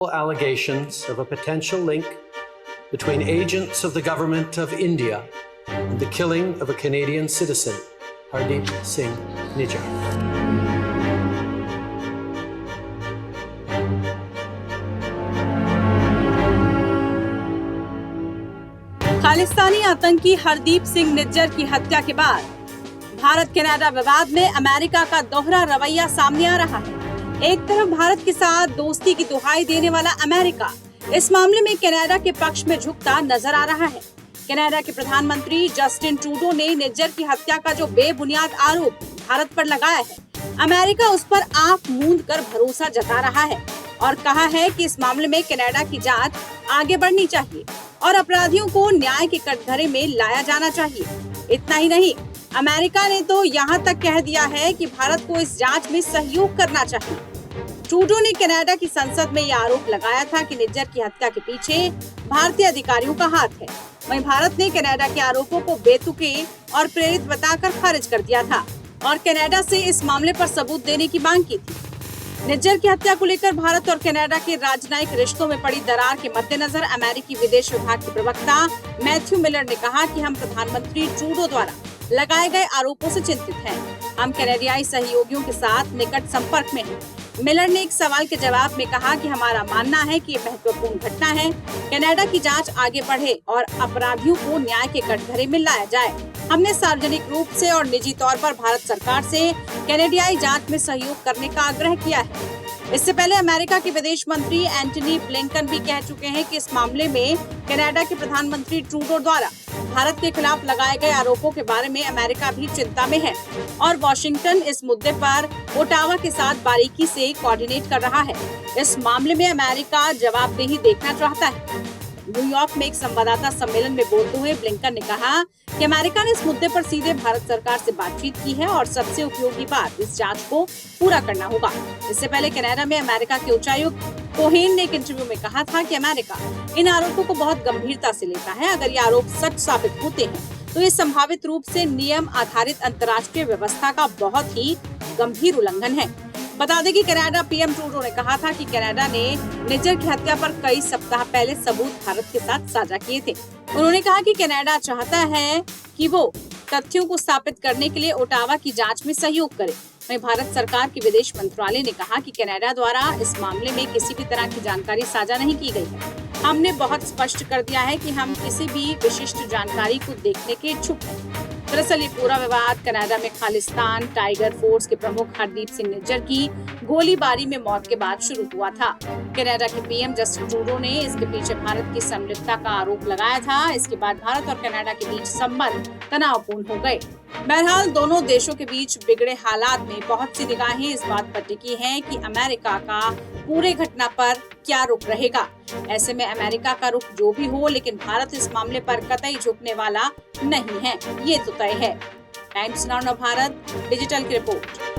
Allegations of a potential link between agents of the government of India and the killing of a Canadian citizen, Hardeep Singh Nijjar. Khalistani आतंकी हरदीप सिंह निज्जर की हत्या के बाद Bharat Canada विवाद में America का दोहरा रवैया सामने आ रहा है। एक तरफ भारत के साथ दोस्ती की दुहाई देने वाला अमेरिका इस मामले में कनाडा के पक्ष में झुकता नजर आ रहा है। कनाडा के प्रधानमंत्री जस्टिन ट्रूडो ने निज्जर की हत्या का जो बेबुनियाद आरोप भारत पर लगाया है, अमेरिका उस पर आंख मूंद कर भरोसा जता रहा है और कहा है कि इस मामले में कनाडा की जांच आगे बढ़नी चाहिए और अपराधियों को न्याय के कटघरे में लाया जाना चाहिए। इतना ही नहीं, अमेरिका ने तो यहाँ तक कह दिया है कि भारत को इस जांच में सहयोग करना चाहिए। ट्रूडो ने कनाडा की संसद में यह आरोप लगाया था कि निज्जर की हत्या के पीछे भारतीय अधिकारियों का हाथ है। वहीं भारत ने कनाडा के आरोपों को बेतुके और प्रेरित बताकर खारिज कर दिया था और कनाडा से इस मामले पर सबूत देने की मांग की थी। निज्जर की हत्या को लेकर भारत और कनाडा के राजनयिक रिश्तों में पड़ी दरार के मद्देनजर अमेरिकी विदेश विभाग के प्रवक्ता मैथ्यू मिलर ने कहा कि हम प्रधानमंत्री ट्रूडो द्वारा लगाए गए आरोपों से चिंतित हैं। हम कनाडियाई सहयोगियों के साथ निकट संपर्क में हैं। मिलर ने एक सवाल के जवाब में कहा कि हमारा मानना है कि ये महत्वपूर्ण घटना है। कनाडा की जांच आगे बढ़े और अपराधियों को न्याय के कटघरे में लाया जाए। हमने सार्वजनिक रूप से और निजी तौर पर भारत सरकार से कनाडियाई जांच में सहयोग करने का आग्रह किया है। इससे पहले अमेरिका के विदेश मंत्री एंटनी ब्लिंकन भी कह चुके हैं कि इस मामले में कनाडा के प्रधानमंत्री ट्रूडो द्वारा भारत के खिलाफ लगाए गए आरोपों के बारे में अमेरिका भी चिंता में है और वॉशिंगटन इस मुद्दे पर ओटावा के साथ बारीकी से कोऑर्डिनेट कर रहा है। इस मामले में अमेरिका जवाबदेही देखना चाहता है। न्यूयॉर्क में एक संवाददाता सम्मेलन में बोलते हुए ब्लिंकन ने कहा कि अमेरिका ने इस मुद्दे पर सीधे भारत सरकार से बातचीत की है और सबसे उपयोगी बात इस जांच को पूरा करना होगा। इससे पहले कनाडा में अमेरिका के उच्चायुक्त कोहेन ने एक इंटरव्यू में कहा था कि अमेरिका इन आरोपों को बहुत गंभीरता से लेता है। अगर ये आरोप सच साबित होते हैं तो ये संभावित रूप से नियम आधारित अंतर्राष्ट्रीय व्यवस्था का बहुत ही गंभीर उल्लंघन है। बता दें कि कनाडा पीएम ट्रूडो ने कहा था कि कनाडा ने निज्जर की हत्या पर कई सप्ताह पहले सबूत भारत के साथ साझा किए थे। उन्होंने कहा कि कनाडा चाहता है कि वो तथ्यों को स्थापित करने के लिए ओटावा की जांच में सहयोग करे। वहीं भारत सरकार के विदेश मंत्रालय ने कहा कि कनाडा द्वारा इस मामले में किसी भी तरह की जानकारी साझा नहीं की गई है। हमने बहुत स्पष्ट कर दिया है कि हम किसी भी विशिष्ट जानकारी को देखने के इच्छुक हैं। दरअसल ये पूरा विवाद कनाडा में खालिस्तान टाइगर फोर्स के प्रमुख हरदीप सिंह निज्जर की गोलीबारी में मौत के बाद शुरू हुआ था। कनाडा के पीएम जस्टिन ट्रूडो ने इसके पीछे भारत की संलिप्तता का आरोप लगाया था। इसके बाद भारत और कनाडा के बीच संबंध तनावपूर्ण हो गए। बहरहाल दोनों देशों के बीच बिगड़े हालात में बहुत सी निगाहें इस बात पर टिकी हैं कि अमेरिका का पूरे घटना पर क्या रुख रहेगा। ऐसे में अमेरिका का रुख जो भी हो, लेकिन भारत इस मामले पर कतई झुकने वाला नहीं है, ये तो तय है। टाइम्स नाउ भारत डिजिटल की रिपोर्ट।